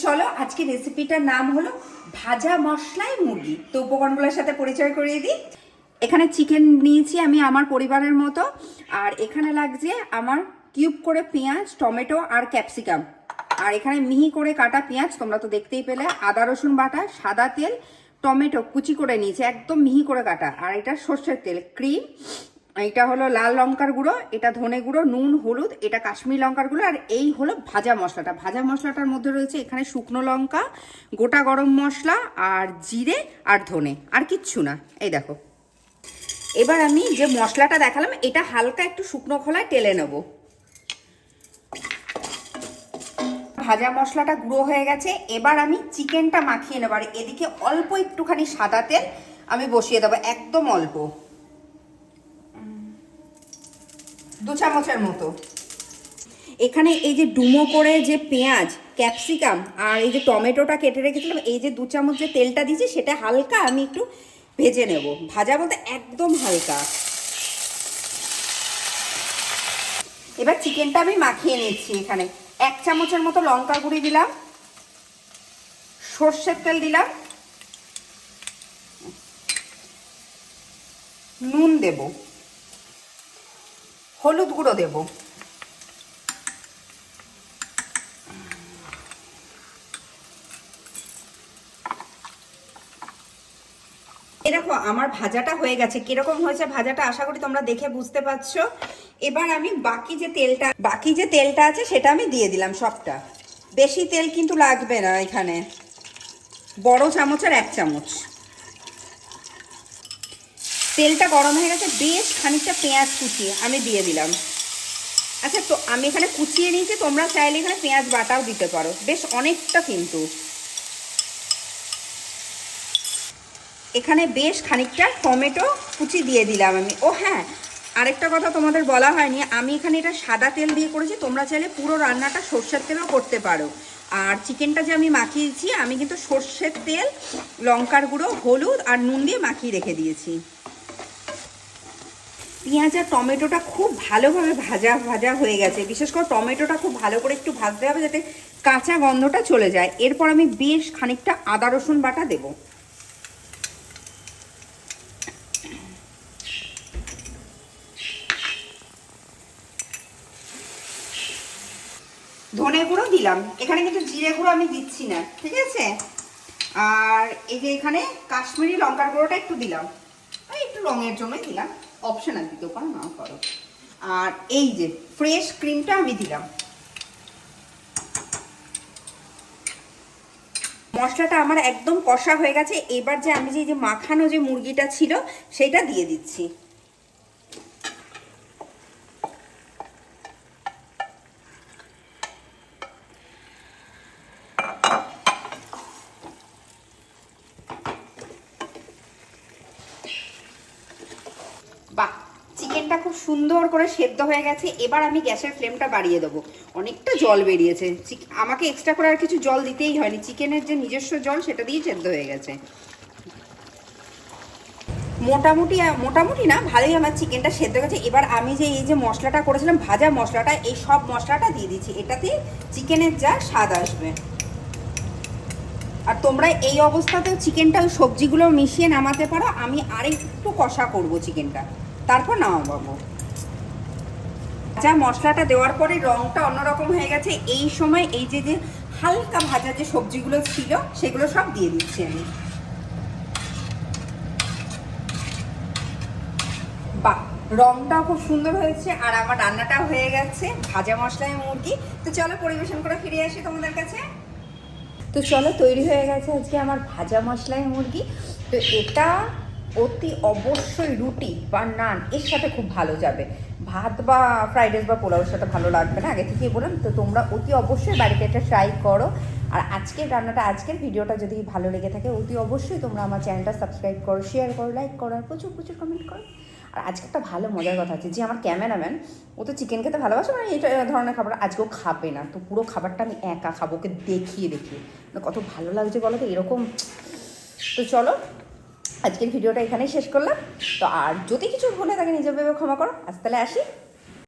চলো আজকে রেসিপিটার নাম হলো ভাজা মশলাই মুরগি। তো উপকরণগুলোর সাথে পরিচয় করিয়ে দিই। এখানে চিকেন নিয়েছি আমি আমার পরিবারের মতো, আর এখানে লাগছে আমার কিউব করে পেঁয়াজ, টমেটো আর ক্যাপসিকাম, আর এখানে মিহি করে কাটা পেঁয়াজ, তোমরা তো দেখতেই পেলে, আদা রসুন বাটা, সাদা তেল, টমেটো কুচি করে নিয়েছি একদম মিহি করে কাটা, আর এটা সর্ষের তেল, ক্রিম, এটা হলো লাল লঙ্কার গুঁড়ো, এটা ধনে গুঁড়ো, নুন, হলুদ, এটা কাশ্মীরি লঙ্কার গুঁড়ো, আর এই হলো ভাজা মশলাটা। ভাজা মশলাটার মধ্যে রয়েছে এখানে শুকনো লঙ্কা, গোটা গরম মশলা, আর জিরে আর ধনে, আর কিচ্ছু না। এই দেখো, এবার আমি যে মশলাটা দেখালাম এটা হালকা একটু শুকনো খোলায় টেলে নেব। ভাজা মশলাটা গুঁড়ো হয়ে গেছে, এবার আমি চিকেনটা মাখিয়ে নেব। আর এদিকে অল্প একটুখানি সাদা তেল আমি বসিয়ে দেবো, একদম অল্প, 2 চামচের মতো। এখানে এই যে ডুমো করে যে পেঁয়াজ, ক্যাপসিকাম আর এই যে টমেটোটা কেটে রেখেছিলাম, এই যে 2 চামচ যে তেলটা দিয়েছি সেটা হালকা আমি একটু ভেজে নেব। ভাজা বলতে একদম হালকা। এবার চিকেনটা আমি মাখিয়ে নিচ্ছি। এখানে 1 চামচের মতো লঙ্কা গুঁড়ি দিলাম, সর্ষের তেল দিলাম, নুন দেব, হলুদ গুঁড়ো দেব, দেখো আমার ভাজাটা হয়ে গেছে। কিরকম হয়েছে ভাজাটা আশা করি তোমরা দেখে বুঝতে পারছো। এবার আমি বাকি যে তেলটা আছে সেটা আমি দিয়ে দিলাম সবটা। বেশি তেল কিন্তু লাগবে না, এখানে বড় চামচের 1 চামচ। তেলটা গরম হয়ে গেছে, বেশ খানিকটা পেঁয়াজ কুচিয়ে আমি দিয়ে দিলাম। আচ্ছা, তো আমি এখানে কুচিয়ে নিয়েছি, তোমরা চাইলে এখানে পেঁয়াজ বাটাও দিতে পারো, বেশ অনেকটা। কিন্তু এখানে বেশ খানিকটা টমেটো কুচি দিয়ে দিলাম আমি। ও হ্যাঁ, আরেকটা কথা তোমাদের বলা হয়নি, আমি এখানে এটা সাদা তেল দিয়ে করেছি, তোমরা চাইলে পুরো রান্নাটা সর্ষের তেলও করতে পারো। আর চিকেনটা যে আমি মাখিয়েছি, আমি কিন্তু সর্ষের তেল, লঙ্কার গুঁড়ো, হলুদ আর নুন দিয়ে মাখিয়ে রেখে দিয়েছি। পেঁয়াজ আর টমেটোটা খুব ভালোভাবে ভাজা হয়ে গেছে। বিশেষ করে টমেটোটা খুব ভালো করে একটু ভাজতে হবে যাতে কাঁচা গন্ধটা চলে যায়। এরপর আমি বেশ খানিকটা আদা রসুন বাটা দেবো। ধনে গুঁড়ো দিলাম, এখানে কিন্তু জিরে গুঁড়ো আমি দিচ্ছি না, ঠিক আছে। আর এই যে এখানে কাশ্মীরি লঙ্কার গুঁড়োটা একটু দিলাম, একটু রঙের জন্যই দিলাম, অপশনাল, দিতেও পারো নাও পারো। আর এই যে ফ্রেশ ক্রিমটা আমি দিলাম। মশলাটা আমার একদম কষা হয়ে গেছে। এবার যে আমি যে মাখানো যে মুরগিটা ছিল সেটা দিয়ে দিচ্ছি। বাহ, চিকেনটা খুব সুন্দর করে সেদ্ধ হয়ে গেছে। এবার আমি গ্যাসের ফ্লেমটা বাড়িয়ে দেবো। অনেকটা জল বেরিয়েছে, আমাকে এক্সট্রা করে আর কিছু জল দিতেই হয়নি, চিকেনের যে নিজস্ব জল সেটা দিয়েই সেদ্ধ হয়ে গেছে। মোটামুটি না, ভালোই আমার চিকেনটা সেদ্ধ গেছে। এবার আমি যে এই যে মশলাটা করেছিলাম, ভাজা মশলাটা, এই সব মশলাটা দিয়ে দিচ্ছি। এটাতে চিকেনের যা স্বাদ আসবে। আর তোমরা এই অবস্থাতেও চিকেনটা ওই সবজিগুলো মিশিয়ে নামাতে পারো। আমি আরেকটু কষা করব চিকেনটা, তারপর নামাবো। যা মশলাটা দেওয়ার পরে রঙটা অন্যরকম হয়ে গেছে। এই সময় এই যে হালকা ভাজা যে সবজিগুলো ছিল সেগুলো সব দিয়ে দিচ্ছি আমি। বাহ, রংটাও খুব সুন্দর হয়েছে, আর আমার রান্নাটাও হয়ে গেছে, ভাজা মশলাই মুরগি। তো চলো পরিবেশন করে ফিরে আসি তোমাদের কাছে। তো চলো, তৈরি হয়ে গেছে আজকে আমার ভাজা মশলাই মুরগি। তো এটা অতি অবশ্যই রুটি বা নান এর সাথে খুব ভালো যাবে। ভাত বা ফ্রাইড রাইস বা পোলাওর সাথে ভালো লাগবে না, আগে থেকেই বললাম। তো তোমরা অতি অবশ্যই বাড়িতে এটা ট্রাই করো। আর আজকের রান্নাটা, আজকের ভিডিওটা যদি ভালো লেগে থাকে, অতি অবশ্যই তোমরা আমার চ্যানেলটা সাবস্ক্রাইব করো, শেয়ার করো, লাইক করো, আর প্রচুর কমেন্ট করো। আর আজকে একটা ভালো মজার কথা আছে, যে আমার ক্যামেরাম্যান, ও তো চিকেন খেতে ভালোবাসে, মানে এটা ধরনের খাবার আজকেও খাবে না। তো পুরো খাবারটা আমি একা খাবো, ওকে দেখিয়ে কত ভালো লাগছে বলো তো এরকম। তো চলো, আজকের ভিডিওটা এখানেই শেষ করলাম। তো আর যদি কিছু ভুলে থাকে নিজের ভেবে ক্ষমা করো। আজ তাহলে আসি।